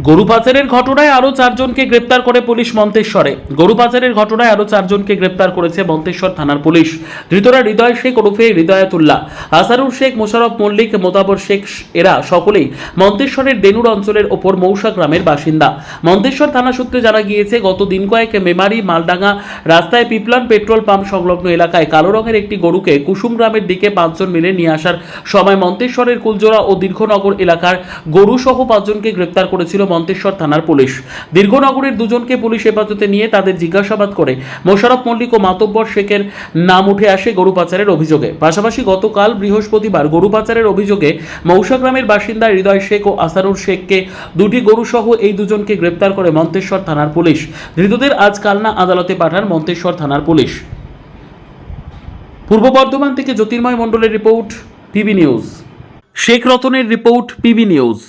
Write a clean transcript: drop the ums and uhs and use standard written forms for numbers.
গরু পাচারের ঘটনায় আরও 4 জনকে গ্রেপ্তার করে পুলিশ মন্তেশ্বরে। গরু পাচারের ঘটনায় আরও 4 জনকে গ্রেপ্তার করেছে মন্তেশ্বর থানার পুলিশ। ধৃতরা হৃদয় শেখ ওরফে হৃদয়াতুল্লাহ, আসারুর শেখ, মোশাররফ মল্লিক, মোতাবর শেখ এরা সকলেই মন্তেশ্বরের দেনুর অঞ্চলের ওপর মৌসা গ্রামের বাসিন্দা। মন্তেশ্বর থানা সূত্রে জানা গিয়েছে, গত দিন কয়েক মেমারি মালডাঙ্গা রাস্তায় পিপলান পেট্রোল পাম্প সংলগ্ন এলাকায় কালো রঙের একটি গরুকে কুসুম গ্রামের দিকে 5 জন মিলে নিয়ে আসার সময় মন্তেশ্বরের কুলজোড়া ও দীর্ঘনগর এলাকার গরু সহ 5 জনকে গ্রেপ্তার করেছিল মন্তেশ্বর থানার পুলিশ। দীর্ঘনগরের 2 জনকে পুলিশ হেফাজতে নিয়ে তাদের জিজ্ঞাসাবাদ করে মোশাররফ মল্লিক ও মাতব্বর শেখের নাম উঠে আসে গরু পাচারের অভিযোগে। পাশাপাশি গতকাল বৃহস্পতিবার গরু পাচারের অভিযোগে মৌসা গ্রামের বাসিন্দা হৃদয় শেখ ও আসারুর শেখকে 2টি গরু সহ এই 2 জনকে গ্রেপ্তার করে মন্তেশ্বর থানার পুলিশ। ধৃতদের আজ কালনা আদালতে পাঠান মন্তেশ্বর থানার পুলিশ। পূর্ব বর্ধমান থেকে জ্যোতির্ময় মণ্ডলের রিপোর্ট, পিবি নিউজ। শেখ রতনের রিপোর্ট, পিবি নিউজ।